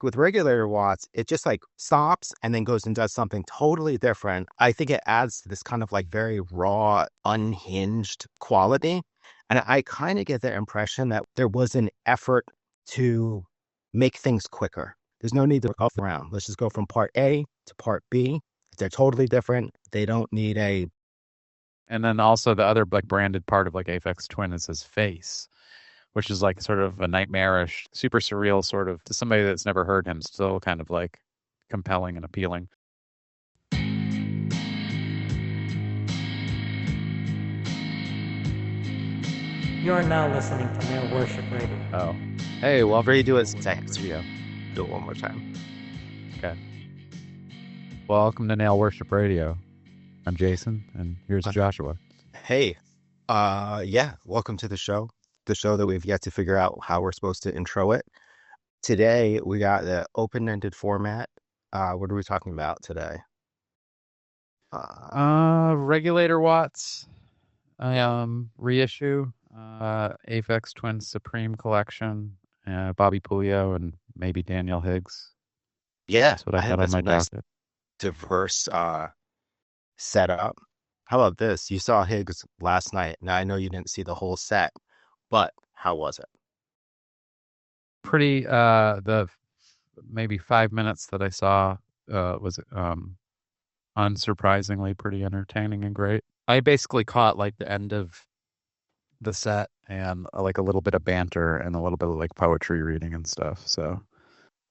with Regulator Watts, it just like stops and then goes and does something totally different. I think it adds to this kind of like very raw, unhinged quality. And I kind of get the impression that there was an effort to make things quicker. There's no need to go around. Let's just go from part A to part B. They're totally different. They don't need a. And then also the other like branded part of like Aphex Twin is his face, which is like sort of a nightmarish, super surreal sort of to somebody that's never heard him, still kind of like compelling and appealing. You are now listening to Male Worship Radio. Oh. Hey, well, Ready to do it. Thanks. Do it one more time. Okay. Welcome to Nail Worship Radio. I'm Jason, and here's Joshua. Hey, yeah, welcome to the show that we've yet to figure out how we're supposed to intro it. Today, we got the open-ended format. What are we talking about today? Regulator Watts, reissue, Aphex Twin Supreme Collection, Bobby Puglio, and maybe Daniel Higgs. Yeah, that's what I had on my docket. Diverse setup. How about this? You saw Higgs last night. Now I know you didn't see the whole set, but how was it? Pretty. The maybe 5 minutes that I saw was unsurprisingly pretty entertaining and great. I basically caught like the end of the set and like a little bit of banter and a little bit of like poetry reading and stuff. So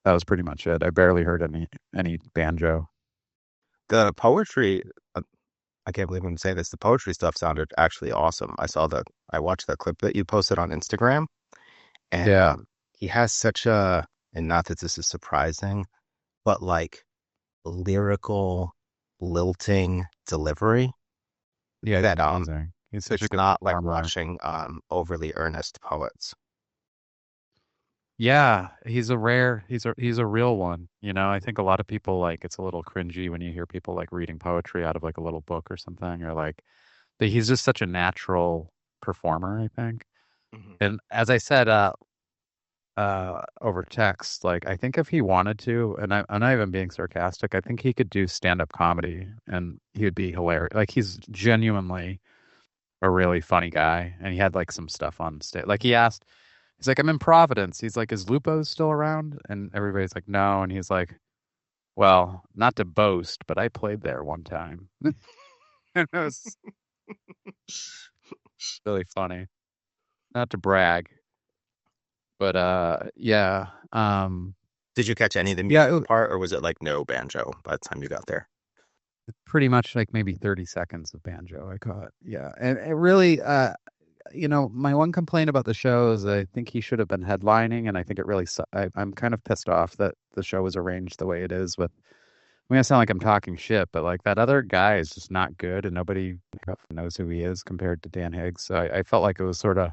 that was pretty much it. I barely heard any banjo. The poetry, I can't believe I'm saying this. The poetry stuff sounded actually awesome. I watched that clip that you posted on Instagram, and yeah, he has such a, and not that this is surprising, but like lyrical, lilting delivery. Yeah, that he's such it's not like watching overly earnest poets. Yeah, he's a real one. You know, I think a lot of people like it's a little cringy when you hear people like reading poetry out of like a little book or something, or like, but he's just such a natural performer, I think. Mm-hmm. And as I said, over text, like I think if he wanted to, and I'm not even being sarcastic, I think he could do stand-up comedy and he would be hilarious. Like he's genuinely a really funny guy, and he had like some stuff on stage. Like he's like, I'm in Providence. He's like, is Lupo still around? And everybody's like, no. And he's like, well, not to boast, but I played there one time. And it was really funny. Not to brag, but yeah. Did you catch any of the music part, or was it like no banjo by the time you got there? Pretty much like maybe 30 seconds of banjo I caught. Yeah. And it really, you know, my one complaint about the show is I think he should have been headlining, and I think it really, I'm kind of pissed off that the show was arranged the way it is with, I mean, I sound like I'm talking shit, but like that other guy is just not good and nobody knows who he is compared to Dan Higgs. So I felt like it was sort of,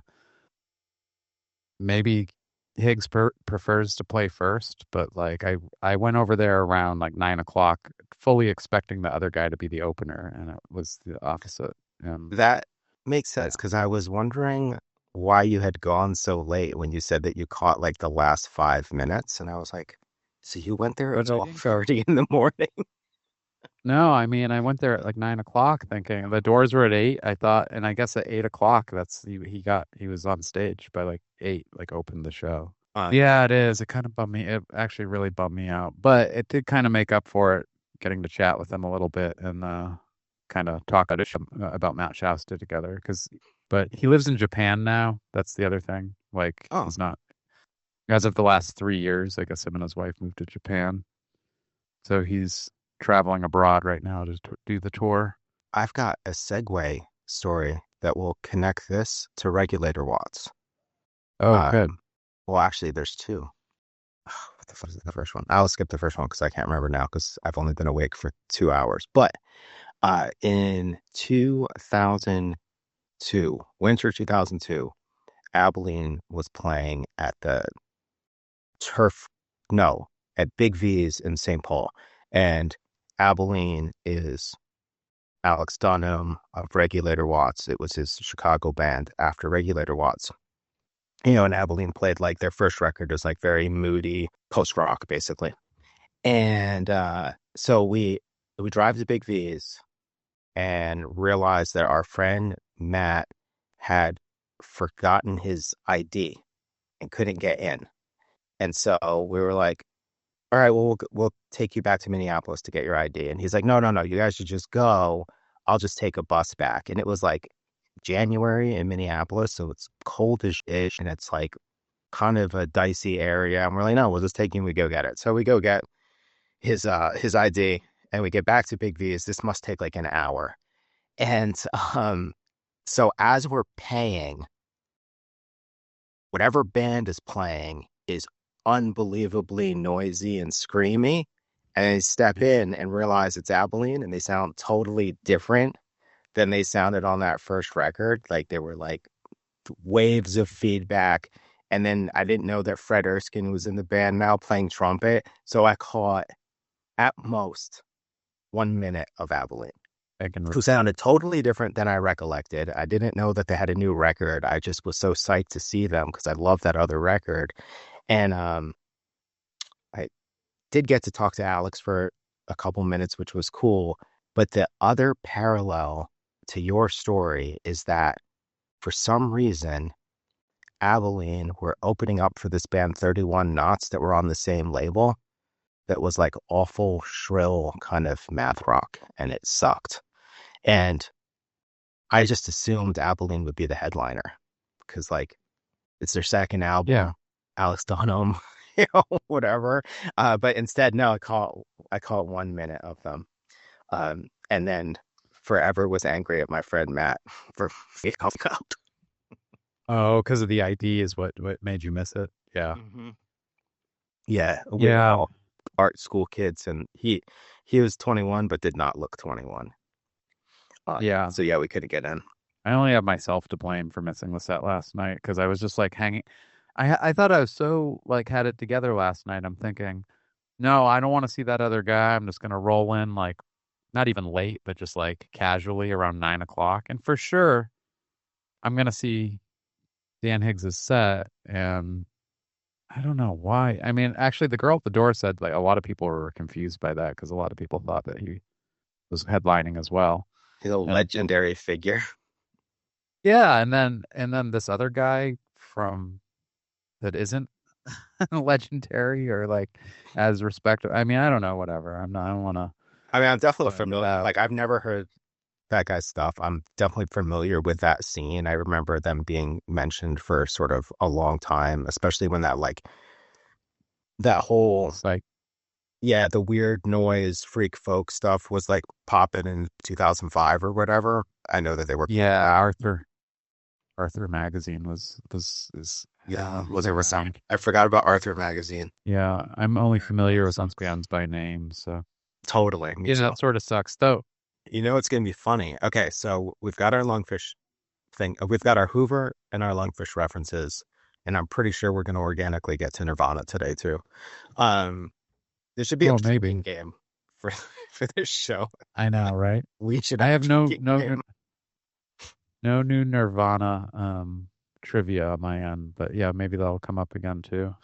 maybe Higgs prefers to play first, but like I went over there around like 9 o'clock, fully expecting the other guy to be the opener, and it was the opposite. That makes sense, because I was wondering why you had gone so late when you said that you caught like the last 5 minutes, and I was like, so you went there at 12:30 in the morning? No, I mean, I went there at like 9 o'clock thinking the doors were at 8. I thought, and I guess at 8 o'clock, he was on stage by like 8, like opened the show. Yeah, it is. It kind of bummed me. It actually really bummed me out, but it did kind of make up for it, getting to chat with him a little bit and kind of talk about Matt Shasta together. But he lives in Japan now. That's the other thing. Like, he's not, as of the last 3 years, I guess him and his wife moved to Japan. So he's traveling abroad right now to do the tour. I've got a segue story that will connect this to Regulator Watts. Oh, good. Well, actually, there's two. What the fuck is the first one? I'll skip the first one because I can't remember now because I've only been awake for 2 hours. But in 2002, winter 2002, Abilene was playing at the at Big V's in St. Paul. And Abilene is Alex Dunham of Regulator Watts. It was his Chicago band after Regulator Watts. and Abilene played like their first record was like very moody post rock, basically. And so we drive to Big V's and realize that our friend Matt had forgotten his ID and couldn't get in. And so we were like, all right, well, we'll take you back to Minneapolis to get your ID. And he's like, no, no, no, you guys should just go. I'll just take a bus back. And it was like January in Minneapolis, so it's coldish ish, and it's like kind of a dicey area. And we're like, no, we'll just take you and we go get it. So we go get his ID and we get back to Big V's. This must take like an hour. And so as we're paying, whatever band is playing is unbelievably noisy and screamy. And I step in and realize it's Abilene and they sound totally different than they sounded on that first record. Like they were like waves of feedback. And then I didn't know that Fred Erskine was in the band now playing trumpet. So I caught at most 1 minute of Abilene, who sounded totally different than I recollected. I didn't know that they had a new record. I just was so psyched to see them because I love that other record. And I did get to talk to Alex for a couple minutes, which was cool. But the other parallel to your story is that for some reason, Abilene were opening up for this band 31 Knots that were on the same label that was like awful, shrill kind of math rock, and it sucked. And I just assumed Abilene would be the headliner because like it's their second album. Yeah. Alex Dunham, whatever. But instead, no, I caught 1 minute of them. And then forever was angry at my friend Matt for coming out. Oh, because of the ID is what made you miss it. Yeah. Mm-hmm. Yeah, we were Yeah. all art school kids, and he was 21 but did not look 21. Yeah. So yeah, we couldn't get in. I only have myself to blame for missing the set last night because I was just like hanging. I thought I was so like had it together last night. I'm thinking, no, I don't want to see that other guy. I'm just gonna roll in like not even late, but just like casually around 9 o'clock. And for sure, I'm gonna see Dan Higgs's set. And I don't know why. I mean, actually, the girl at the door said like a lot of people were confused by that because a lot of people thought that he was headlining as well. He's a legendary figure. Yeah, and then this other guy from that isn't legendary or like as respected. I mean, I don't know, whatever. I'm not. I don't want to. I mean, I'm definitely familiar. Like, I've never heard that guy's stuff. I'm definitely familiar with that scene. I remember them being mentioned for sort of a long time, especially when that whole like, yeah, the weird noise freak folk stuff was like popping in 2005 or whatever. I know that they were. Yeah, Arthur magazine was around. I forgot about Arthur magazine. Yeah, I'm only familiar with some bands by name, so Totally. yeah, that sort of sucks though. You know, it's going to be funny. Okay, so we've got our Lungfish thing. We've got our Hoover and our Lungfish references, and I'm pretty sure we're going to organically get to Nirvana today too. There should be a maybe game for for this show. I know, right? We should. I have no new Nirvana trivia on my end, but yeah, maybe that'll come up again too.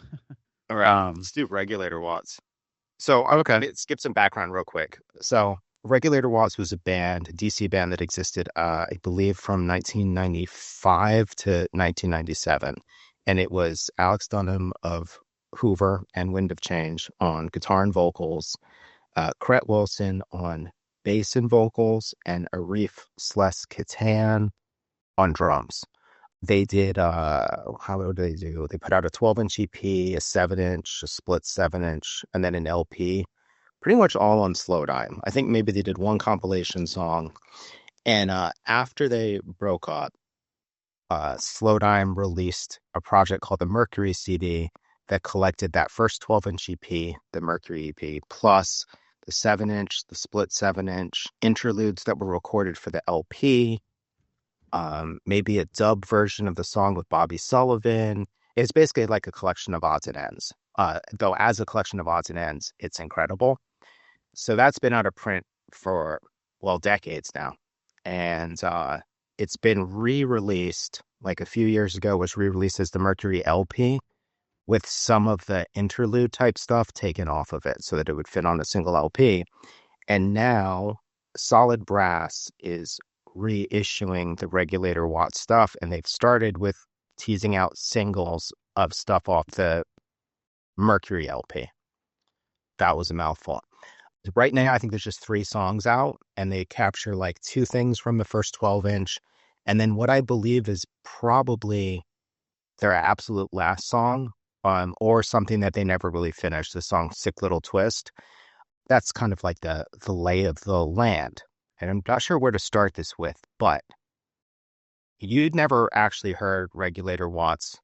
All right, let's do Regulator Watts. So okay, let's skip some background real quick. So Regulator Watts was a DC band that existed, I believe, from 1995 to 1997, and it was Alex Dunham of Hoover and Wind of Change on guitar and vocals, Cret Wilson on bass and vocals, and Arif Sless-Katan on drums. They did, how did they do? They put out a 12-inch EP, a 7-inch, a split 7-inch, and then an LP, pretty much all on Slow Dime. I think maybe they did one compilation song. And after they broke up, Slow Dime released a project called the Mercury CD that collected that first 12-inch EP, the Mercury EP, plus the 7-inch, the split 7-inch, interludes that were recorded for the LP, maybe a dub version of the song with Bobby Sullivan. It's basically like a collection of odds and ends. Though as a collection of odds and ends, it's incredible. So that's been out of print for, well, decades now. And it's been re-released like a few years ago was re-released as the Mercury LP with some of the interlude type stuff taken off of it so that it would fit on a single LP. And now Solid Brass is reissuing the Regulator Watts stuff, and they've started with teasing out singles of stuff off the Mercury LP. That was a mouthful. Right now, I think there's just 3 songs out, and they capture like 2 things from the first 12-inch. And then what I believe is probably their absolute last song, or something that they never really finished, the song Sick Little Twist. That's kind of like the lay of the land. And I'm not sure where to start this with, but you'd never actually heard Regulator Watts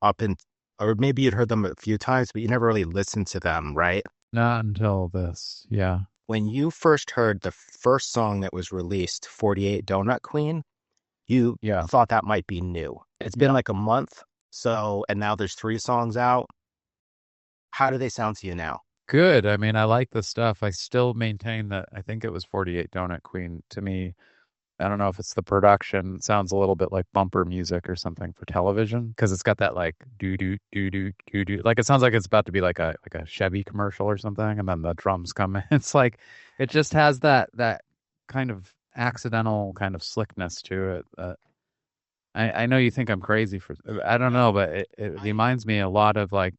up in, or maybe you'd heard them a few times, but you never really listened to them, right? Not until this. Yeah. When you first heard the first song that was released, 48 Donut Queen, you Yeah. thought that might be new. It's been like a month, and now there's 3 songs out. How do they sound to you now? Good. I mean, I like the stuff. I still maintain that I think it was 48 Donut Queen to me. I don't know if it's the production. It sounds a little bit like bumper music or something for television because it's got that like doo doo doo doo doo doo. Like it sounds like it's about to be like a Chevy commercial or something, and then the drums come in. It's like it just has that kind of accidental kind of slickness to it. I know you think I'm crazy for I don't know, but it I reminds me a lot of like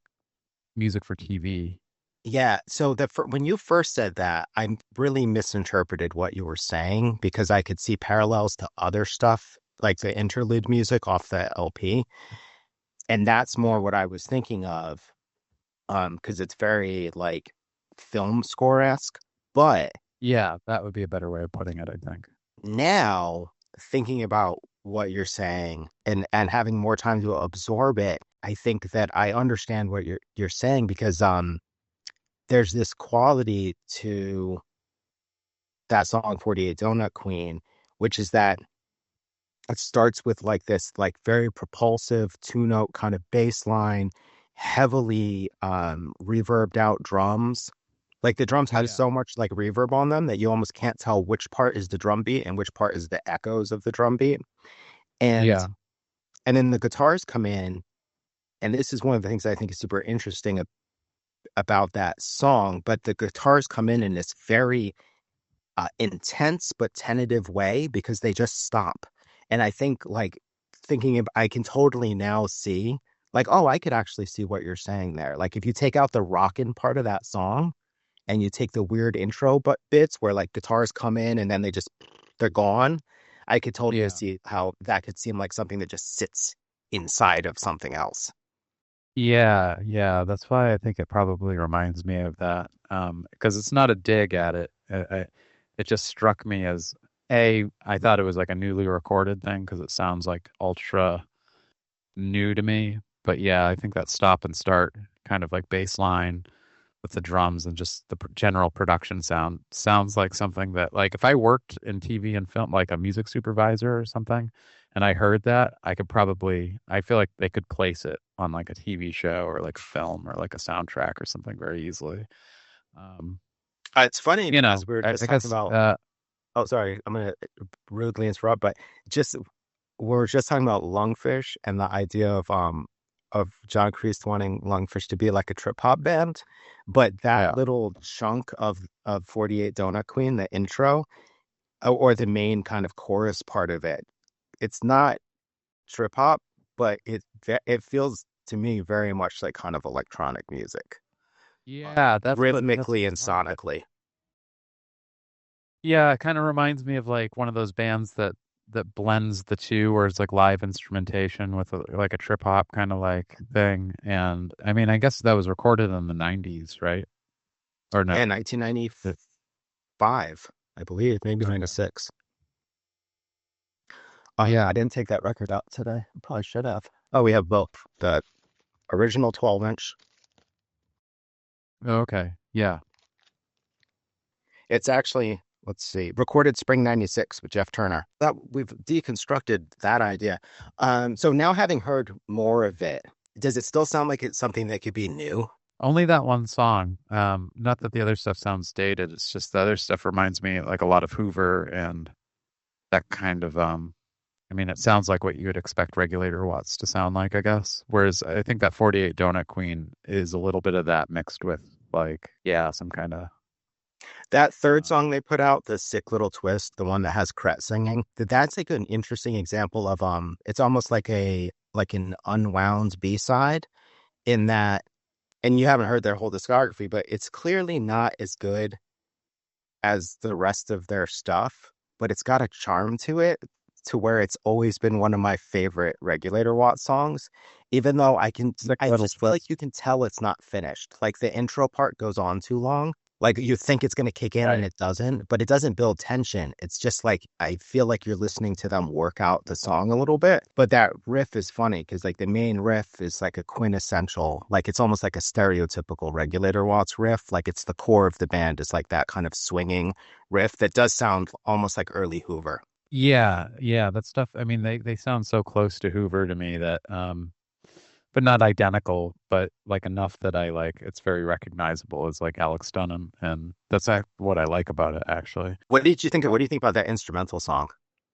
music for TV. Yeah, so when you first said that, I really misinterpreted what you were saying because I could see parallels to other stuff, like the interlude music off the LP, and that's more what I was thinking of, because it's very like film score-esque. But Yeah, that would be a better way of putting it, I think. now, thinking about what you're saying and having more time to absorb it, I think that I understand what you're saying because there's this quality to that song 48 Donut Queen, which is that it starts with like this like very propulsive 2-note kind of bass line, heavily reverbed out drums. Like the drums have Yeah. so much like reverb on them that you almost can't tell which part is the drum beat and which part is the echoes of the drum beat. And Yeah. and then the guitars come in, and this is one of the things I think is super interesting about that song, but the guitars come in this very intense but tentative way because they just stop. And I think like I can totally now see like, oh, I could actually see what you're saying there. Like if you take out the rockin' part of that song and you take the weird intro but bits where like guitars come in and then they're gone, I could totally Yeah. see how that could seem like something that just sits inside of something else. Yeah, yeah, that's why I think it probably reminds me of that. Because it's not a dig at it. It just struck me as I thought it was like a newly recorded thing because it sounds like ultra new to me. But yeah, I think that stop and start kind of like bass line with the drums and just the general production sounds like something that like if I worked in TV and film like a music supervisor or something and I heard that I feel like they could place it on like a TV show or like film or like a soundtrack or something very easily. um It's funny because we were just I talking guess about. Oh, sorry, I'm gonna rudely interrupt, but just we're just talking about Lungfish and the idea of John Kreese wanting Lungfish to be like a trip hop band, but that yeah. little chunk of 48 Donut Queen, the intro, or the main kind of chorus part of it, it's not trip hop, but it feels to me very much like kind of electronic music, Yeah, that's rhythmically and part of it. sonically. Yeah, it kind of reminds me of like one of those bands that blends the two, where it's like live instrumentation with like a trip hop kind of like thing. And I mean, I guess that was recorded in the '90s, right? Or no? Yeah, The- 1995, I believe, maybe Okay. 96. I Yeah. didn't take that record out today. I probably should have. Oh, we have both the original 12-inch. Okay. Yeah. It's actually, let's see, recorded spring 96 with Jeff Turner. That we've deconstructed that idea. So now having heard more of it, does it still sound like it's something that could be new? Only that one song. Not that the other stuff sounds dated. It's just the other stuff reminds me like a lot of Hoover and that kind of I mean, it sounds like what you would expect Regulator Watts to sound like, I guess. Whereas I think that 48 Donut Queen is a little bit of that mixed with like, yeah, some kind of That third song they put out, the Sick Little Twist, the one that has Kret singing, that's like an interesting example of it's almost like an unwound B-side in that, and you haven't heard their whole discography, but it's clearly not as good as the rest of their stuff, but it's got a charm to it to where it's always been one of my favorite Regulator Watt songs, even though Sick I Little just feel like Twist. you can tell it's not finished. Like the intro part goes on too long. Like you think it's going to kick in and Right. it doesn't, but it doesn't build tension. It's just like I feel like you're listening to them work out the song a little bit. But that riff is funny because like the main riff is like a quintessential, like it's almost like a stereotypical Regulator Watts riff. Like it's the core of the band is like that kind of swinging riff that does sound almost like early Hoover. Yeah, yeah, that stuff. I mean, they sound so close to Hoover to me that but not identical, but like enough that I like it's very recognizable as like Alex Dunham, and that's what I like about it actually. What do you think about that instrumental song?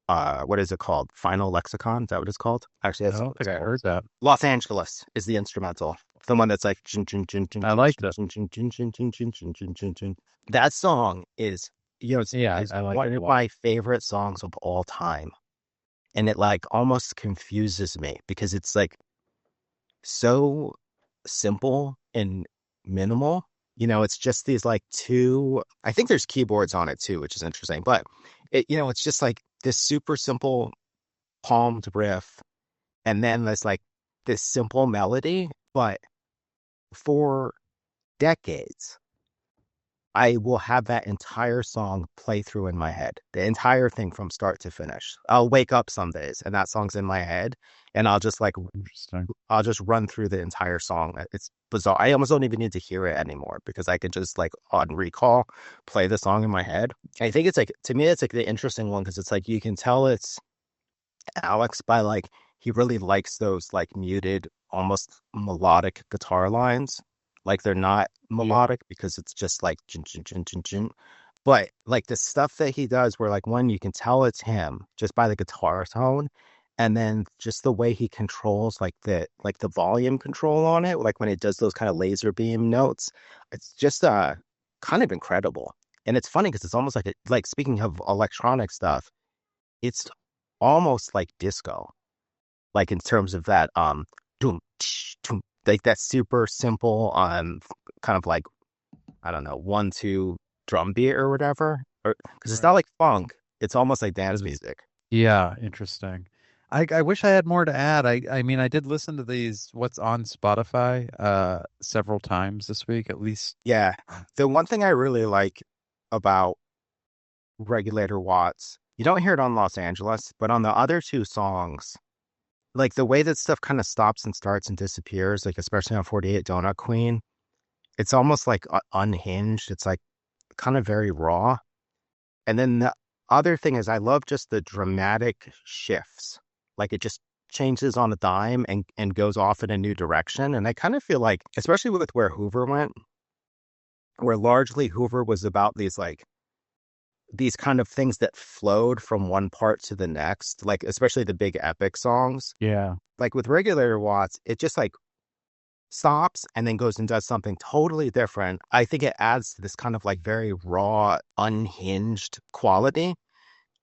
What is it called? Final Lexicon? Is that what it's called? Actually, I that's what don't it's think I called. heard that. Los Angeles is the instrumental. The one that's like chin, chin, chin, chin, I chin, liked it. chin, chin, chin, chin, chin, chin, chin, chin, chin, chin. That song is, Yeah, is I like one it a of lot. my favorite songs of all time. And it like almost confuses me because it's like so simple and minimal. It's just these like two, I think there's keyboards on it too, which is interesting, but it's just like this super simple palmed riff and then there's like this simple melody, but for decades, I will have that entire song play through in my head, the entire thing from start to finish. I'll wake up some days and that song's in my head, and Interesting. I'll just run through the entire song. It's bizarre. I almost don't even need to hear it anymore because I can just like on recall play the song in my head. I think it's like to me it's like the interesting one because it's like you can tell it's Alex by like he really likes those like muted, almost melodic guitar lines. Like they're not Yeah. melodic because it's just like chin, chin, chin, chin, chin. But like the stuff that he does, where like one you can tell it's him just by the guitar tone, and then just the way he controls like the volume control on it, like when it does those kind of laser beam notes, it's just kind of incredible. And it's funny because it's almost like speaking of electronic stuff, it's almost like disco, like in terms of that doom, tsh, doom, like that super simple kind of like I don't know 1 2 drum beat or whatever, or because it's not Right. like funk, it's almost like dance music. Yeah, interesting. I wish I had more to add. I mean, I did listen to these what's on Spotify several times this week at least. Yeah, the one thing I really like about Regulator Watts, you don't hear it on Los Angeles, but on the other two songs, like the way that stuff kind of stops and starts and disappears, like especially on 48 Donut Queen, it's almost like unhinged. It's like kind of very raw. And then the other thing is I love just the dramatic shifts. Like it just changes on a dime and goes off in a new direction. And I kind of feel like, especially with where Hoover went, where largely Hoover was about these kind of things that flowed from one part to the next, like especially the big epic songs. Yeah. Like with Regulator Watts, it just like stops and then goes and does something totally different. I think it adds to this kind of like very raw, unhinged quality.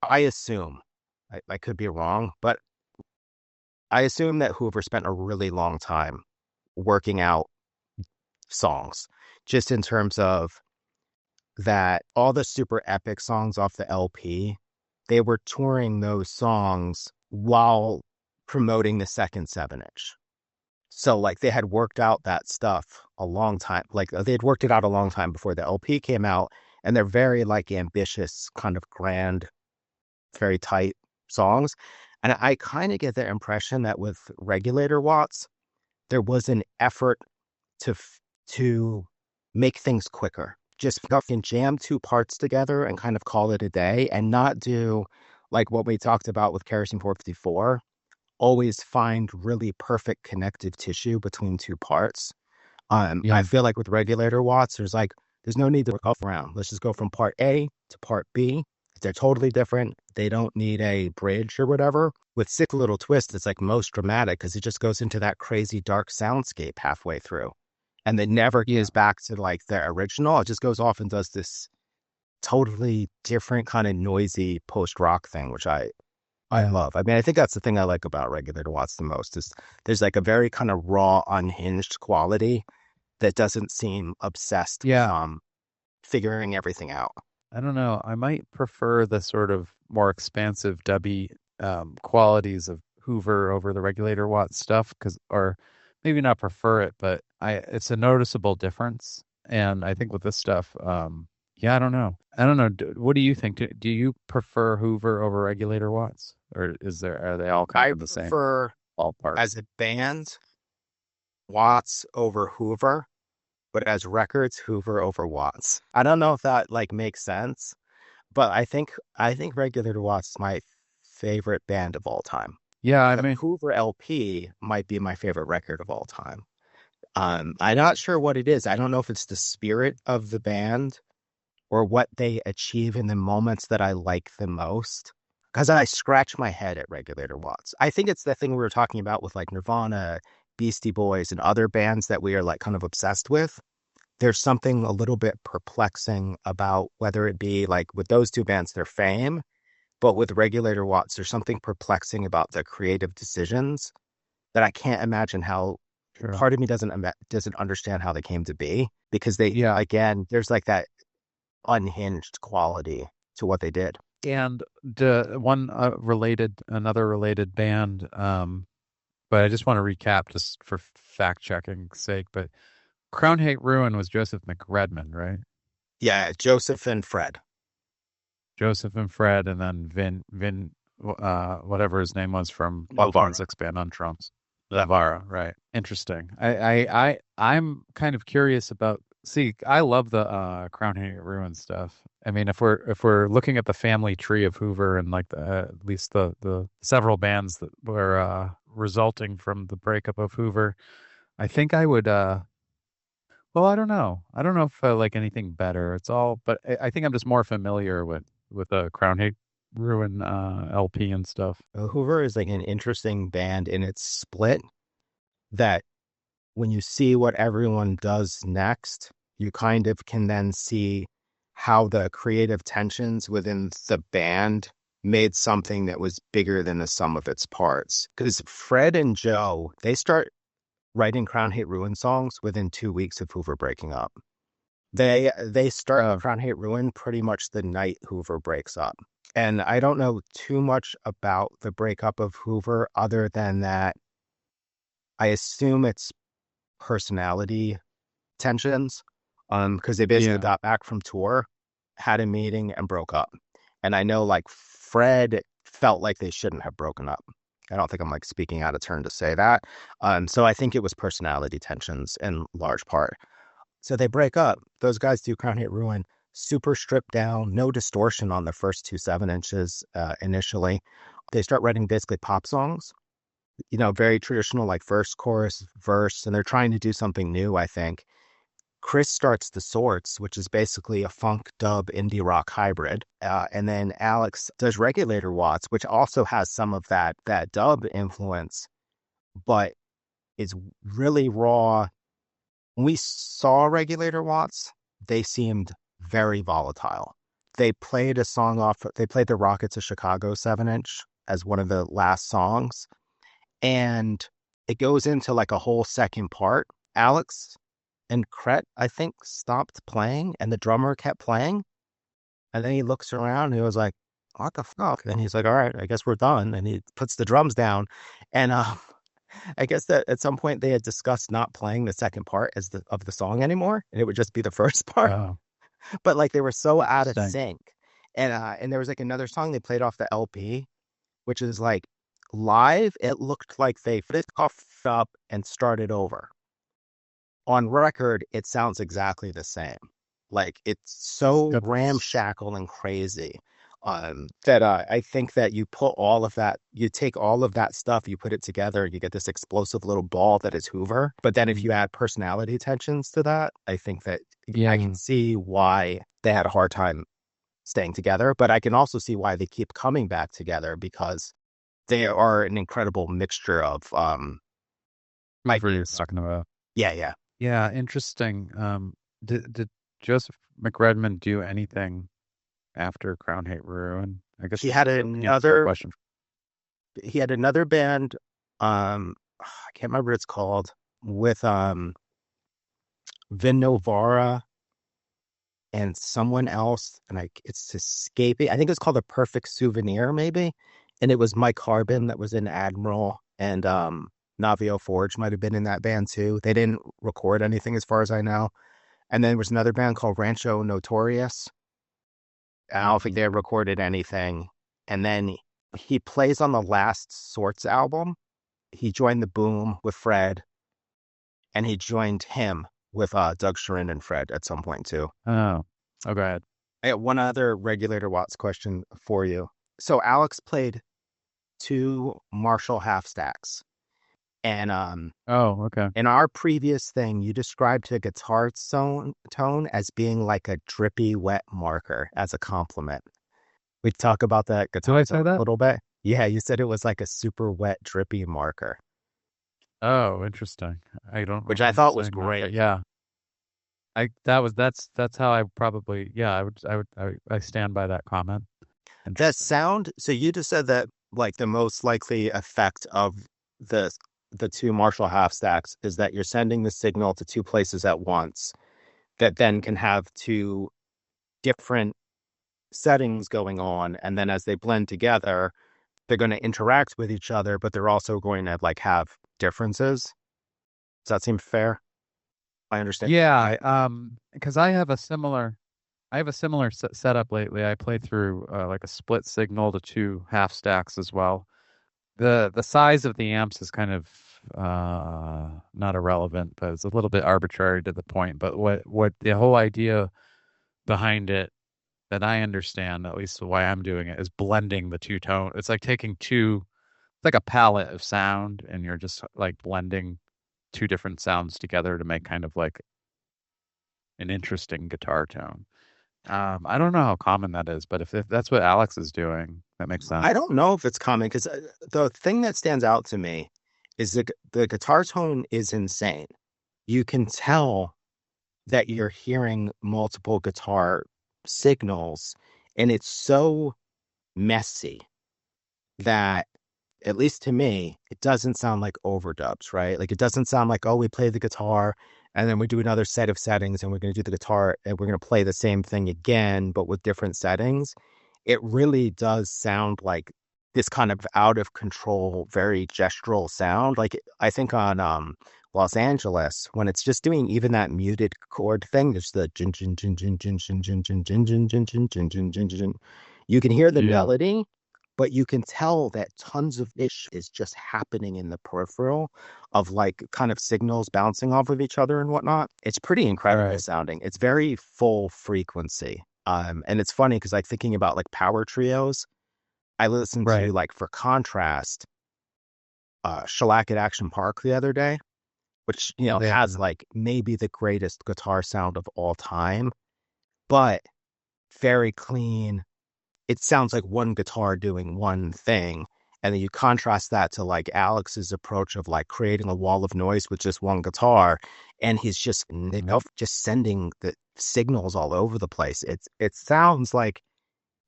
I assume, I could be wrong, but I assume that Hoover spent a really long time working out songs, just in terms of that all the super epic songs off the LP, they were touring those songs while promoting the second 7 inch. So like they had worked out that stuff a long time. Like they had worked it out a long time before the LP came out, and they're very like ambitious, kind of grand, very tight songs. And I kind of get the impression that with Regulator Watts, there was an effort to make things quicker. Just fucking jam two parts together and kind of call it a day, and not do like what we talked about with Kerosene 454. Always find really perfect connective tissue between two parts. I Yeah. feel like with Regulator Watts, there's no need to go around. Let's just go from part A to part B. They're totally different. They don't need a bridge or whatever. With Sick Little Twist, it's like most dramatic because it just goes into that crazy dark soundscape halfway through. And then never goes back to like the original. It just goes off and does this totally different kind of noisy post-rock thing, which I love. I mean, I think that's the thing I like about Regulator Watts the most is there's like a very kind of raw, unhinged quality that doesn't seem obsessed with figuring everything out. I don't know. I might prefer the sort of more expansive dubby qualities of Hoover over the Regulator Watts stuff, or maybe not prefer it, but it's a noticeable difference. And I think with this stuff, yeah, I don't know. What do you think? Do you prefer Hoover over Regulator Watts, or are they all kind of the same? I prefer, ballpark as a band, Watts over Hoover, but as records, Hoover over Watts. I don't know if that like makes sense, but I think Regulator Watts is my favorite band of all time. Yeah, I The mean, Hoover LP might be my favorite record of all time. I'm not sure what it is. I don't know if it's the spirit of the band or what they achieve in the moments that I like the most. Because I scratch my head at Regulator Watts. I think it's the thing we were talking about with like Nirvana, Beastie Boys, and other bands that we are like kind of obsessed with. There's something a little bit perplexing about whether it be like with those two bands, their fame, but with Regulator Watts, there's something perplexing about the creative decisions that I can't imagine how. True. Part of me doesn't understand how they came to be because again, there's like that unhinged quality to what they did. And another related band, but I just want to recap just for fact checking sake, but Crown Hate Ruin was Joseph McRedmond, right? Yeah, Joseph and Fred. Joseph and Fred, and then Vin, whatever his name was from Lavara. Six Band on drums. Lavara, right? Interesting. I'm kind of curious about. See, I love the Crown Hate Ruin stuff. I mean, if we're looking at the family tree of Hoover and like at least the several bands that were resulting from the breakup of Hoover, I think I would. Well, I don't know. I don't know if I like anything better. It's all, but I think I'm just more familiar with the Crown Hate Ruin LP and stuff. Hoover is like an interesting band in its split that when you see what everyone does next, you kind of can then see how the creative tensions within the band made something that was bigger than the sum of its parts. Because Fred and Joe, they start writing Crown Hate Ruin songs within 2 weeks of Hoover breaking up. They start Crown Hate Ruin pretty much the night Hoover breaks up. And I don't know too much about the breakup of Hoover other than that I assume it's personality tensions, because they basically got back from tour, had a meeting, and broke up. And I know like Fred felt like they shouldn't have broken up. I don't think I'm like speaking out of turn to say that. So I think it was personality tensions in large part. So they break up. Those guys do Crown Hate Ruin, super stripped down, no distortion on the first 2 7-inches initially. They start writing basically pop songs, very traditional, like verse, chorus, verse, and they're trying to do something new, I think. Chris starts The Sorts, which is basically a funk dub indie rock hybrid. And then Alex does Regulator Watts, which also has some of that dub influence, but it's really raw. When we saw Regulator Watts, they seemed very volatile. They played the Rockets of Chicago 7-inch as one of the last songs. And it goes into like a whole second part. Alex and Cret, I think, stopped playing and the drummer kept playing. And then he looks around and he was like, what the fuck? And he's like, all right, I guess we're done. And he puts the drums down. And I guess that at some point they had discussed not playing the second part of the song anymore. And it would just be the first part. Oh. But like they were so out of sync. And there was like another song they played off the LP, which is like live. It looked like they coughed up and started over. On record, it sounds exactly the same. Like it's so ramshackle and crazy that I think that you put all of that, you take all of that stuff, you put it together, you get this explosive little ball that is Hoover. But then if you add personality tensions to that, I think that I can see why they had a hard time staying together, but I can also see why they keep coming back together because they are an incredible mixture of Hoover you're ideas. talking about. Yeah. Yeah, interesting. Did Joseph McRedmond do anything after Crown Hate Ruin? I guess He this had is a another question. he had another band, I can't remember what it's called, with Vin Novara and someone else, and it's escaping. I think it's called A Perfect Souvenir, maybe. And it was Mike Harbin that was in Admiral, and Navio Forge might have been in that band too. They didn't record anything as far as I know. And then there was another band called Rancho Notorious. I don't think they recorded anything. And then he plays on the last Sorts album. He joined the Boom with Fred, and he joined him with Doug Sharin and Fred at some point too. Oh, go ahead. I got one other Regulator Watts question for you. So Alex played 2 Marshall half stacks, and Oh, okay. in our previous thing, you described the guitar tone as being like a drippy wet marker as a compliment. We talk about that Did guitar I say tone a that? little bit. Yeah, you said it was like a super wet, drippy marker, Oh, interesting. I don't which I remember thought was saying that, but great. yeah, that's how I probably yeah I stand by that comment. That Interesting. sound, so you just said that like the most likely effect of the the 2 Marshall half stacks is that you're sending the signal to 2 places at once that then can have 2 different settings going on, and then as they blend together, they're going to interact with each other, but they're also going to like have differences. Does that seem fair? I understand. Yeah, because I have a similar setup lately. I played through like a split signal to 2 half stacks as well. The size of the amps is kind of not irrelevant, but it's a little bit arbitrary to the point. But what the whole idea behind it that I understand, at least why I'm doing it, is blending the two tone. It's like taking it's like a palette of sound, and you're just like blending 2 different sounds together to make kind of like an interesting guitar tone. I don't know how common that is, but if that's what Alex is doing, that makes I sense. don't know if it's common because the thing that stands out to me is the guitar tone is insane. You can tell that you're hearing multiple guitar signals, and it's so messy that, at least to me, it doesn't sound like overdubs, right? Like it doesn't sound like, oh, we play the guitar and then we do another set of settings and we're going to do the guitar and we're going to play the same thing again, but with different settings. It really does sound like this kind of out of control, very gestural sound. Like I think on Los Angeles, when it's just doing even that muted chord thing, there's the jin jin jin jin jin jin jin jin jin jin jin jin jin jin jin jin. You can hear the Yeah. melody, but you can tell that tons of ish is just happening in the peripheral of like kind of signals bouncing off of each other and whatnot. It's pretty incredible Right. sounding. It's very full frequency. And it's funny because like thinking about like power trios, I listened to Right. like for contrast, Shellac at Action Park the other day, which Yeah. has like maybe the greatest guitar sound of all time, but very clean. It sounds like one guitar doing one thing. And then you contrast that to like Alex's approach of like creating a wall of noise with just one guitar. And he's just, just sending the signals all over the place. It sounds like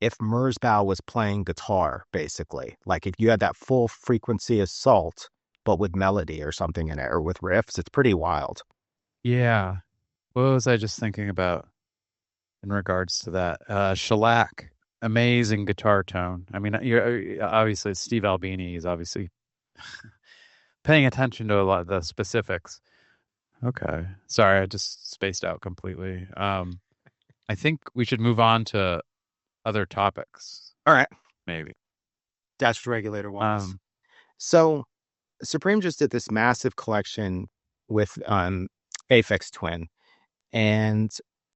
if Merzbow was playing guitar, basically. Like if you had that full frequency assault, but with melody or something in it, or with riffs, it's pretty wild. Yeah. What was I just thinking about in regards to that? Shellac, amazing guitar tone. I mean, you're obviously it's Steve Albini. He's obviously paying attention to a lot of the specifics. Okay. Sorry, I just spaced out completely. I think we should move on to other topics, All right. maybe. That's Regulator Watts. Um, So Supreme just did this massive collection with Aphex Twin. And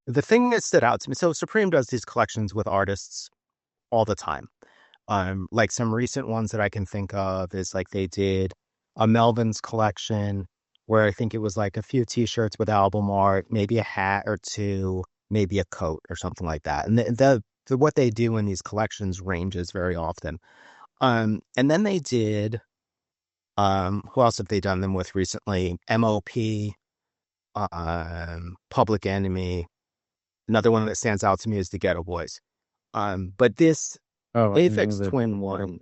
the thing that stood out to me, so Supreme does these collections with artists all the time. Like some recent ones that I can think of is like they did a Melvin's collection where I think it was like a few t-shirts with album art, maybe a hat or two, maybe a coat or something like that. And the what they do in these collections ranges very often. And then they did, who else have they done them with recently? MOP, Public Enemy. Another one that stands out to me is the Ghetto Boys. But this Aphex Twin one.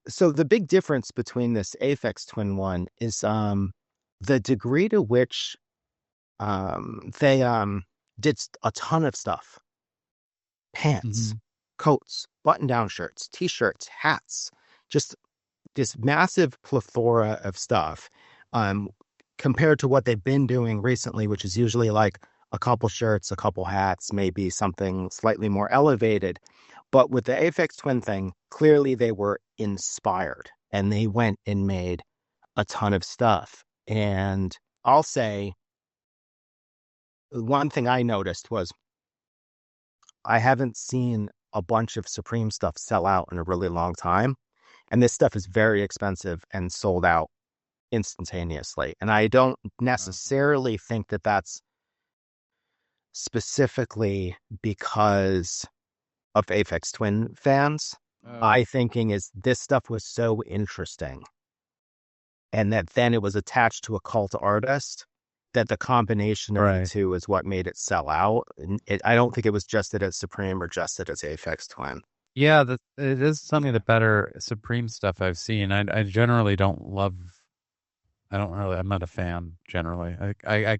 So the big difference between this Aphex Twin one is the degree to which they did a ton of stuff. Pants, coats, button-down shirts, t-shirts, hats, just this massive plethora of stuff compared to what they've been doing recently, which is usually like a couple shirts, a couple hats, maybe something slightly more elevated. But with the Aphex Twin thing, clearly they were inspired and they went and made a ton of stuff. And I'll say one thing I noticed was I haven't seen a bunch of Supreme stuff sell out in a really long time. And this stuff is very expensive and sold out instantaneously. And I don't necessarily think that that's specifically because of Aphex Twin fans. My thinking is this stuff was so interesting and that then it was attached to a cult artist that the combination of the two is what made it sell out. And I don't think it was just that it's Supreme or just that it's Aphex Twin. Yeah, it is some of the better Supreme stuff I've seen. I generally don't love. I'm not a fan generally. I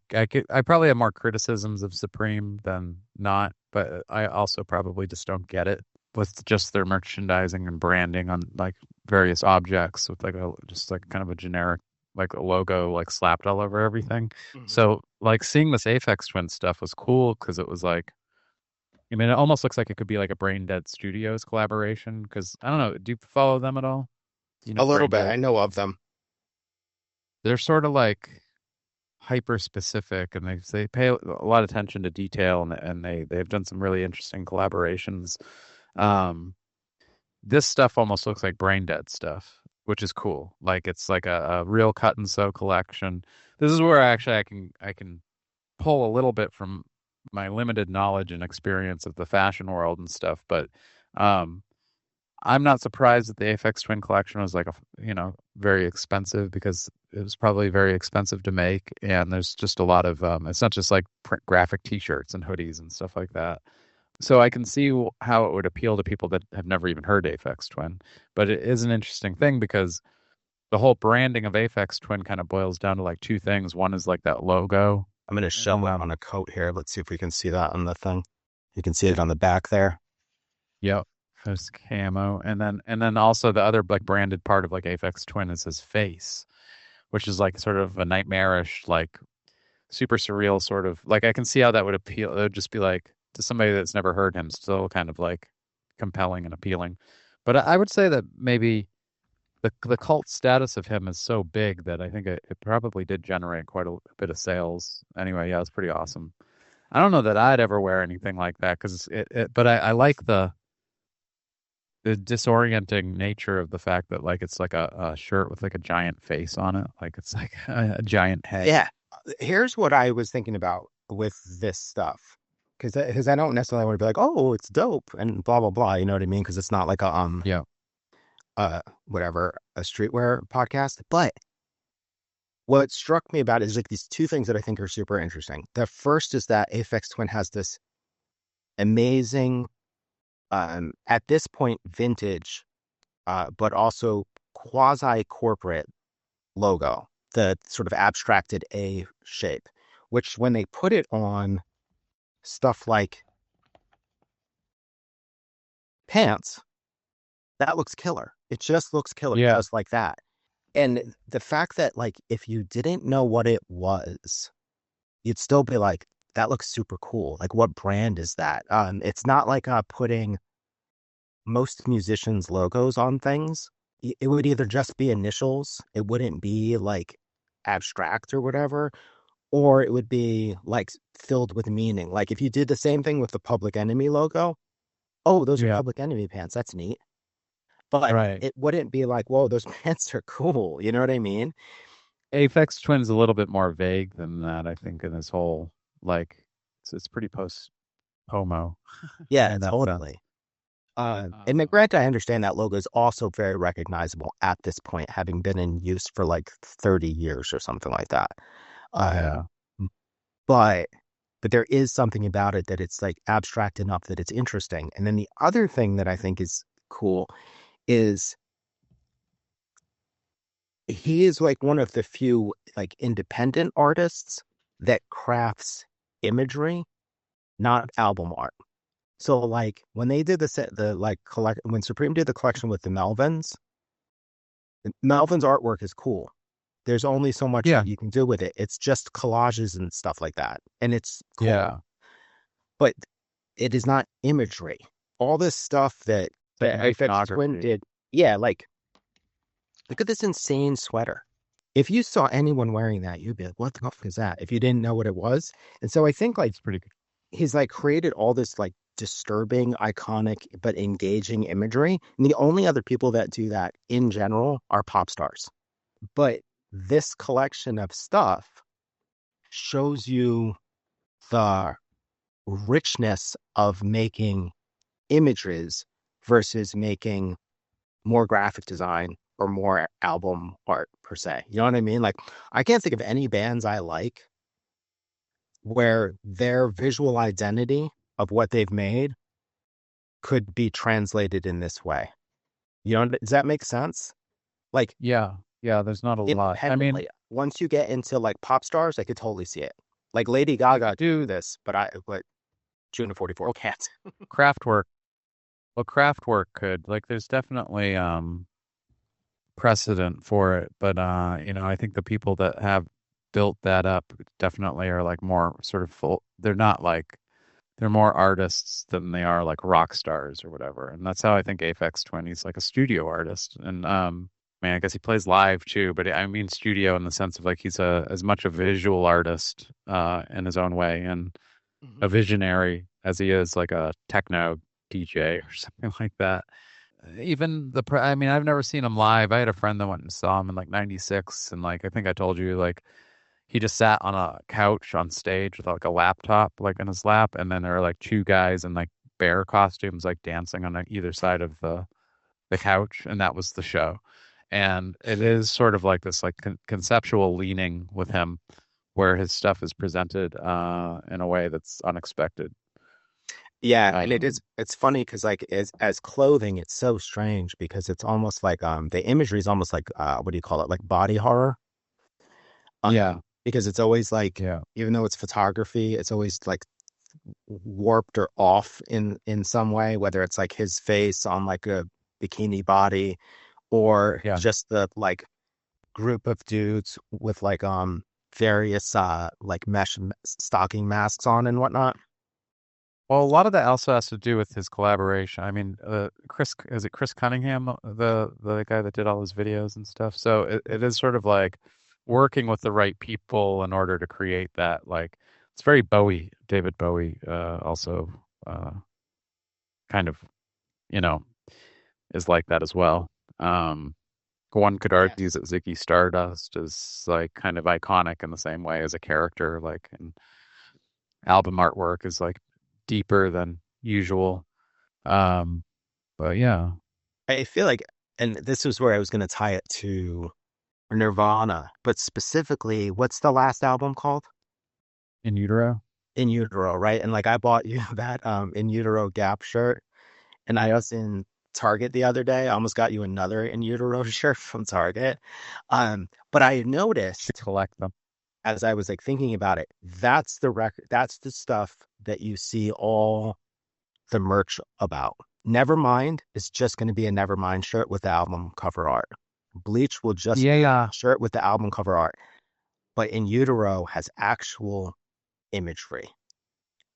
probably have more criticisms of Supreme than not, but I also probably just don't get it with just their merchandising and branding on like various objects with just kind of a generic like a logo like slapped all over everything. So like seeing this Aphex Twin stuff was cool because it was like, I mean, it almost looks like it could be like a Brain Dead Studios collaboration. Because I don't know, do you follow them at all? You know, a little bit. I know of them. They're sort of like hyper specific, and they pay a lot of attention to detail, and they've done some really interesting collaborations. This stuff almost looks like Brain Dead stuff, which is cool. Like it's like a real cut and sew collection. This is where actually I can pull a little bit from my limited knowledge and experience of the fashion world and stuff, but I'm not surprised that the Aphex Twin collection was like very expensive because it was probably very expensive to make, and there's just a lot of it's not just like print graphic T-shirts and hoodies and stuff like that. So I can see how it would appeal to people that have never even heard Aphex Twin, but it is an interesting thing because the whole branding of Aphex Twin kind of boils down to like two things. One is like that logo. I'm going to show it on a coat here. Let's see if we can see that on the thing. You can see it on the back there. Yep. There's camo. And then also the other like branded part of like Aphex Twin is his face, which is like sort of a nightmarish, like super surreal sort of like I can see how that would appeal. It would just be like to somebody that's never heard him, still kind of like compelling and appealing. But I would say that maybe the cult status of him is so big that I think it probably did generate quite a bit of sales. Anyway, yeah, it's pretty awesome. I don't know that I'd ever wear anything like that because but I like the disorienting nature of the fact that like it's like a shirt with like a giant face on it, like it's like a giant head. Yeah, here's what I was thinking about with this stuff because I don't necessarily want to be like, oh, it's dope and blah blah blah. You know what I mean? Because it's not like a whatever, a streetwear podcast. But what struck me about it is like these two things that I think are super interesting. The first is that Aphex Twin has this amazing, at this point, vintage, but also quasi-corporate logo, the sort of abstracted A shape, which when they put it on stuff like pants, that looks killer. It just looks killer, just like that. And the fact that, like, if you didn't know what it was, you'd still be like, that looks super cool. Like, what brand is that? It's not like putting most musicians' logos on things. It would either just be initials, it wouldn't be like abstract or whatever, or it would be like filled with meaning. Like, if you did the same thing with the Public Enemy logo, oh, those are Public Enemy pants. That's neat. But it wouldn't be like, whoa, those pants are cool. You know what I mean? Aphex Twin's a little bit more vague than that, I think, in this whole, like, it's pretty post-homo. Yeah, totally. And Uh, granted, I understand that logo is also very recognizable at this point, having been in use for like 30 years or something like that. yeah. Um, but there is something about it that it's like abstract enough that it's interesting. And then the other thing that I think is cool is he is like one of the few like independent artists that crafts imagery, not album art. So like when they did the set, the like collect when Supreme did the collection with the Melvin's artwork is cool. There's only so much Yeah. that you can do with it. It's just collages and stuff like that, and it's cool. Yeah. But it is not imagery. All this stuff that It's like Aphex Twin iconography. did, yeah, like look at this insane sweater. If you saw anyone wearing that, you'd be like, "What the fuck is that?" If you didn't know what it was. And so I think like It's pretty good. he's like created all this like disturbing, iconic, but engaging imagery. And the only other people that do that in general are pop stars. But this collection of stuff shows you the richness of making images versus making more graphic design or more album art per se. You know what I mean? Like I can't think of any bands I like where their visual identity of what they've made could be translated in this way. You know, does that make sense? Like Yeah. Yeah. There's not a lot. I mean, independently, once you get into like pop stars, I could totally see it. Like Lady you Gaga could do do this, but June of 44 well, can't. craft work. Well, craft work could. Like, there's definitely precedent for it, but I think the people that have built that up definitely are like more sort of full. They're not like they're more artists than they are like rock stars or whatever. And that's how I think Aphex Twin, he's like a studio artist. And I mean, I guess he plays live too, but I mean studio in the sense of like he's a as much a visual artist in his own way and a Mhm. visionary as he is like a techno DJ or something like that. Even I mean, I've never seen him live. I had a friend that went and saw him in like '96, and like I think I told you, like he just sat on a couch on stage with like a laptop like in his lap, and then there are like two guys in like bear costumes like dancing on either side of the couch, and that was the show. And it is sort of like this like conceptual leaning with him, where his stuff is presented in a way that's unexpected. Yeah, and Um, it's funny because like as clothing, it's so strange because it's almost like the imagery is almost like what do you call it? Like body horror. yeah, Because it's always like yeah, even though it's photography, it's always like warped or off in some way, whether it's like his face on like a bikini body or yeah. just the like group of dudes with like various like stocking masks on and whatnot. Well, a lot of that also has to do with his collaboration. I mean, Chris, is it Chris Cunningham, the guy that did all his videos and stuff? So it is sort of like working with the right people in order to create that. Like, it's very Bowie, David Bowie, also uh, kind of, you know, is like that as well. Um, One could argue Yes. that Ziggy Stardust is like kind of iconic in the same way as a character, like, and album artwork is like deeper than usual. Um, but yeah, I feel like, and this was where I was going to tie it to Nirvana, but specifically, what's the last album called? in utero. In Utero, right? And like I bought you that In Utero Gap shirt, and I was in Target the other day. I almost got you another In Utero shirt from Target. But I Should noticed collect them. as I was like thinking about it, that's the record, that's the stuff that you see all the merch about. Nevermind is just going to be a Nevermind shirt with the album cover art. Bleach will just be Yeah. a shirt with the album cover art. But In Utero has actual imagery.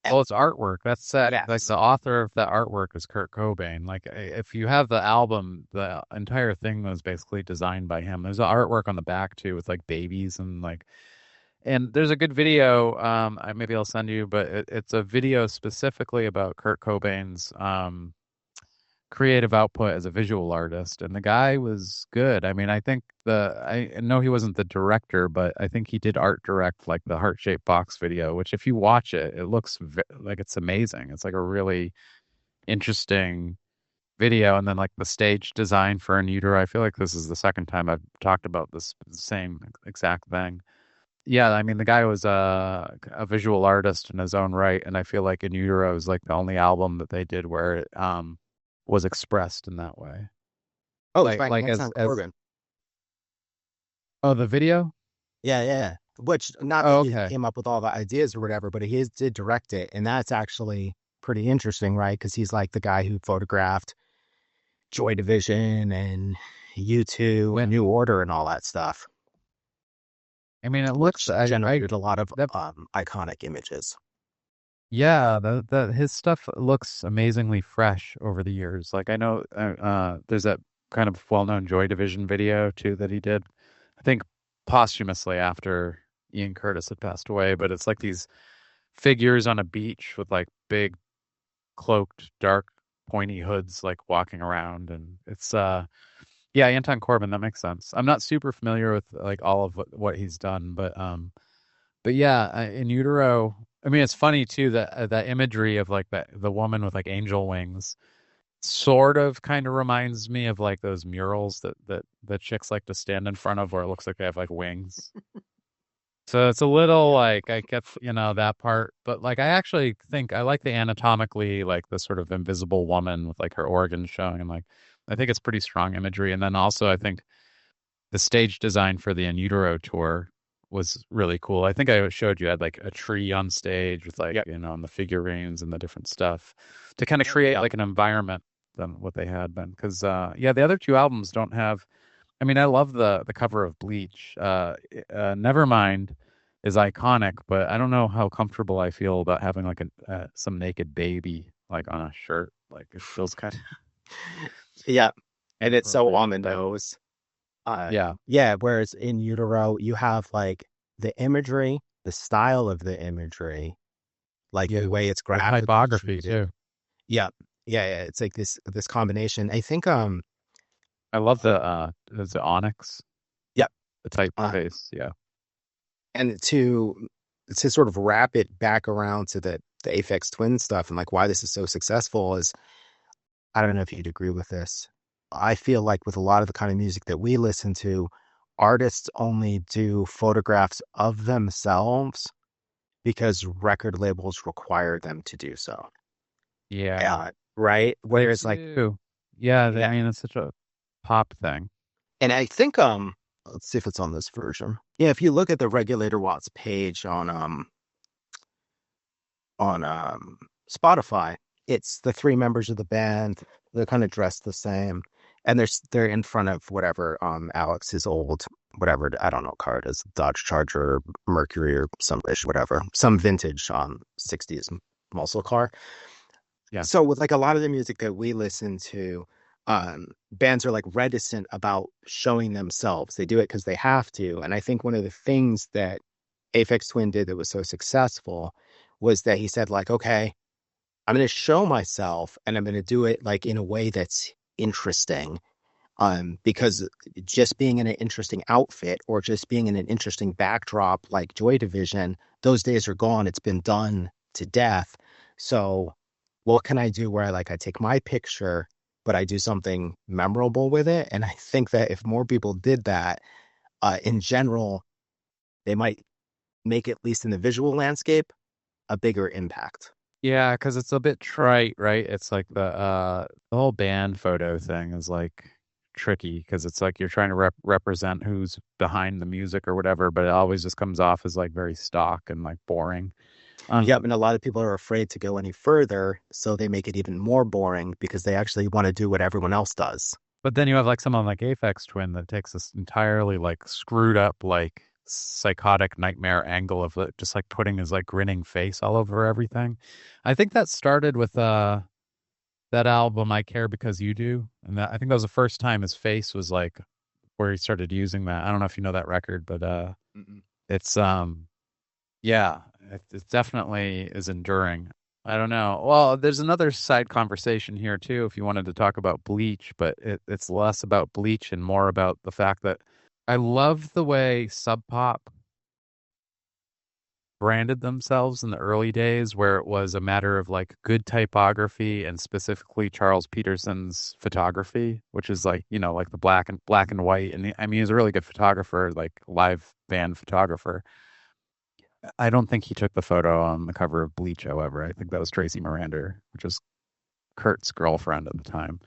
Well, it's artwork. That's that. Like Yes. the author of that artwork is Kurt Cobain. Like if you have the album, the entire thing was basically designed by him. There's the artwork on the back too with like babies and like and there's a good video maybe I'll send you, but it's a video specifically about Kurt Cobain's creative output as a visual artist, and the guy was good. I mean, I think I know he wasn't the director, but I think he did art direct like the heart-shaped box video, which if you watch it, it looks like it's amazing. It's like a really interesting. video, and then like the stage design for In Utero. I feel like this is the second time I've talked about this same exact thing. Yeah, I mean the guy was a visual artist in his own right, and I feel like In Utero is like the only album that they did where it was expressed in that way. Oh, it's Like by like Anton as Corbin. oh, the video? Yeah, yeah. Which, not that Oh, he okay. came up with all the ideas or whatever, but he did direct it, and that's actually pretty interesting, right? Because he's like the guy who photographed Joy Division and U2, When New Order, and all that stuff, I mean it looks which I generated a lot of that iconic images. yeah, the his stuff looks amazingly fresh over the years. Like I know there's that kind of well-known Joy Division video too that he did. I think posthumously after Ian Curtis had passed away, but it's like these figures on a beach with like big cloaked dark pointy hoods like walking around, and it's yeah, Anton Corbin, that makes sense. I'm not super familiar with like all of what he's done, but yeah, In Utero. I mean, it's funny too that that imagery of like the woman with like angel wings sort of kind of reminds me of like those murals that chicks like to stand in front of where it looks like they have like wings. So it's a little Yeah. like I get, that part, but like I actually think I like the anatomically like the sort of invisible woman with like her organs showing, and like I think it's pretty strong imagery. And then also I think the stage design for the In Utero tour was really cool. I think I showed you I had like a tree on stage with like, Yeah. and the figurines and the different stuff to kind of create like an environment than what they had been. Because yeah, the other two albums don't have. I mean, I love the cover of Bleach. Nevermind is iconic, but I don't know how comfortable I feel about having like a some naked baby like on a shirt. Like it feels kind of Yeah. And it's so inappropriate. on the But nose. yeah, Yeah, whereas In Utero, you have like the imagery, the style of the imagery, like the yeah, way it's the graphically typography treated. too. Yeah. Yeah, yeah. It's like this combination. I think I love the is it Onyx, yeah. the Uh typeface. Yeah, and to sort of wrap it back around to the Aphex Twin stuff and like why this is so successful is I don't know if you'd agree with this. I feel like with a lot of the kind of music that we listen to, artists only do photographs of themselves because record labels require them to do so. yeah, Right? me Whereas like, too. Yeah, I yeah. mean it's such a pop thing. And I think let's see if it's on this version. Yeah, if you look at the Regulator Watts page on Spotify, it's the three members of the band. They're kind of dressed the same, and they're in front of whatever Alex's old whatever I don't know car it is, Dodge Charger, Mercury, or some ish whatever, some vintage 60s muscle car. Yeah, So with like a lot of the music that we listen to, bands are like reticent about showing themselves. They do it because they have to, and I think one of the things that Aphex Twin did that was so successful was that he said like, okay, I'm going to show myself and I'm going to do it like in a way that's interesting. Because just being in an interesting outfit or just being in an interesting backdrop like Joy Division, those days are gone. It's been done to death. So what can I do where I take my picture, but I do something memorable with it? And I think that if more people did that, in general, they might make, at least in the visual landscape, a bigger impact. yeah, because it's a bit trite, right? It's like the whole band photo thing is like tricky because it's like you're trying to represent who's behind the music or whatever, but it always just comes off as like very stock and like boring. Yep, Um, and a lot of people are afraid to go any further, so they make it even more boring because they actually want to do what everyone else does. but then you have like someone like Aphex Twin that takes this entirely like screwed up like psychotic nightmare angle of it, just like putting his like grinning face all over everything. I think that started with that album I Care Because You Do, and I think that was the first time his face was like where he started using that. I don't know if you know that record, but Mm-mm. it's yeah, it definitely is enduring. I don't know. Well, there's another side conversation here too if you wanted to talk about Bleach, but it's less about Bleach and more about the fact that I love the way Sub Pop branded themselves in the early days, where it was a matter of like good typography and specifically Charles Peterson's photography, which is like, like the black and white. And I mean, he's a really good photographer, like live band photographer. I don't think he took the photo on the cover of Bleach, however. I think that was Tracy Miranda, which was Kurt's girlfriend at the time.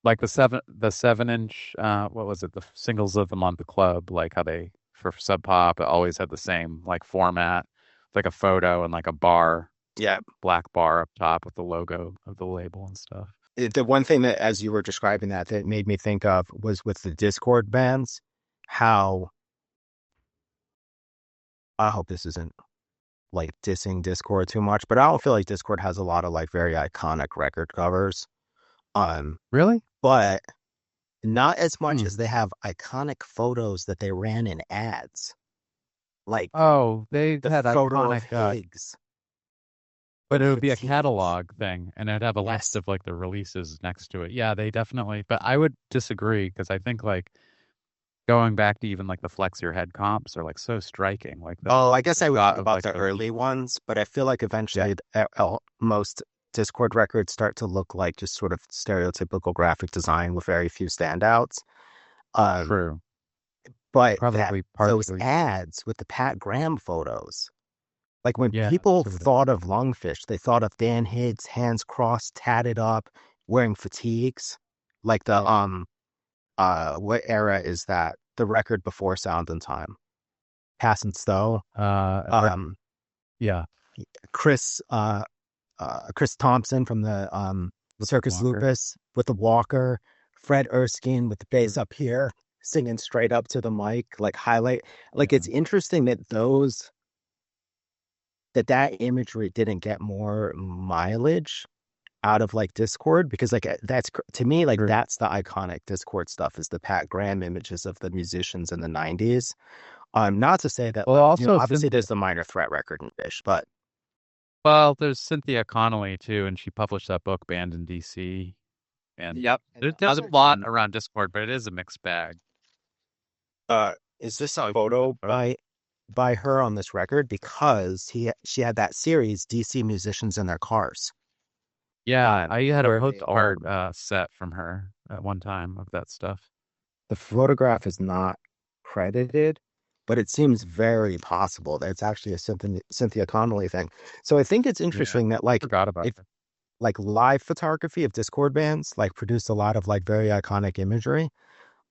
Like the 7-inch, what was it? The singles of the month club, like how they for Sub Pop, it always had the same like format, like a photo and like a bar, Yeah. black bar up top with the logo of the label and stuff. The one thing that, as you were describing that made me think of was with the Discord bands, how I hope this isn't like dissing Discord too much, but I don't feel like Discord has a lot of like very iconic record covers. Really? But not as much Hmm. as they have iconic photos that they ran in ads. Like Oh, they the had photo of iconic, Higgs. but it would be a Fatigues. catalog thing, and it'd have a Yes. list of like the releases next to it. Yeah, they definitely. But I would disagree because I think like going back to even like the Flex Your Head comps are like so striking. Like Oh, I guess the I would shot think of about like the the early ones, but I feel like yeah, eventually most Discord records start to look like just sort of stereotypical graphic design with very few standouts. Um, true. but Probably those partially. ads with the Pat Graham photos, like when Yeah, people so thought of Lungfish, they thought of Dan Higgs, hands crossed, tatted up, wearing fatigues. Like the what era is that? The record before Sound and Time. Pass and Stowe. Um, yeah, Chris Chris Thompson from the with Circus Walker. Lupus with the Walker, Fred Erskine with the bass up here, singing straight up to the mic, like highlight. Like Yeah. it's interesting that that imagery didn't get more mileage out of like Discord because like that's to me like True. that's the iconic Discord stuff is the Pat Graham images of the musicians in the 90s. Not to say that Well, like also obviously Cynthia. there's the Minor Threat record in Fish, but Well, there's Cynthia Connolly too, and she published that book, Banned in DC. And yep. And there's a lot around Discord, but it is a mixed bag. Is this Oh, a you can look photo it up. by her on this record because she had that series DC musicians in their cars. Yeah, I had a Where they are. postcard set from her at one time of that stuff. The photograph is not credited, but it seems very possible that it's actually a Cynthia Connolly thing. So I think it's Yeah, interesting that like forgot about if it. like live photography of Discord bands like produced a lot of like very iconic imagery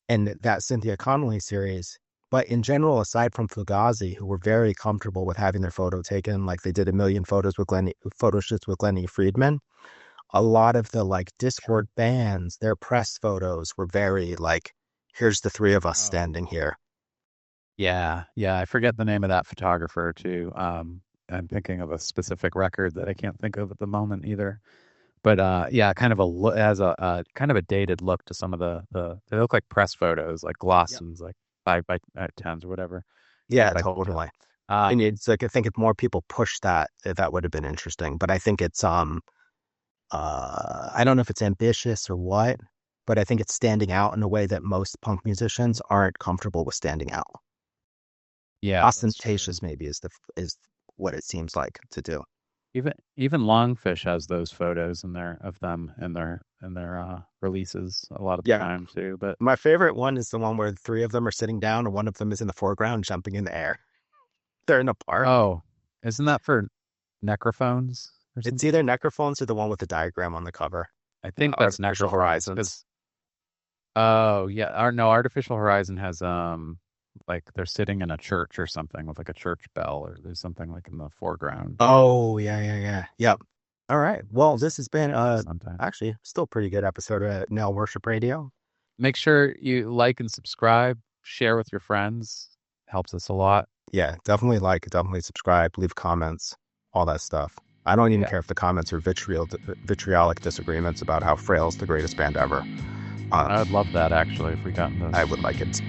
and that Cynthia Connolly series. But in general, aside from Fugazi, who were very comfortable with having their photo taken, like they did a million photo shoots with Lenny Friedman, a lot of the like Sure. Discord bands, their press photos were very like, here's the three of us Oh. standing here. Yeah, yeah. I forget the name of that photographer too. I'm thinking of a specific record that I can't think of at the moment either. But yeah, kind of it has a kind of a dated look to some of the they look like press photos, like Yep. Glossons, like 5 by 10s or whatever. Yeah, 8 by 10. totally. Uh, And it's like I think if more people push that, that would have been interesting. But I think it's I don't know if it's ambitious or what, but I think it's standing out in a way that most punk musicians aren't comfortable with standing out. yeah, that's true. Ostentatious maybe is what it seems like to do. Even Longfish has those photos in there of them in their releases a lot of the Yeah. time too. But My favorite one is the one where the three of them are sitting down and one of them is in the foreground jumping in the air. They're in a park. oh, isn't that for Necrophones or It's something? either Necrophones or the one with the diagram on the cover. I think that's Artificial Necrophones Horizons. because oh yeah, or no, Artificial Horizon has like they're sitting in a church or something with like a church bell or there's something like in the foreground. Oh, yeah. Yep. All right. Well, this has been Sometimes. actually still a pretty good episode of Nail Worship Radio. Make sure you like and subscribe, share with your friends. Helps us a lot. Yeah, definitely like, definitely subscribe, leave comments, all that stuff. I don't even Yeah. care if the comments are vitriolic disagreements about how Frail's the greatest band ever. I would love that actually if we got in those. I would like it.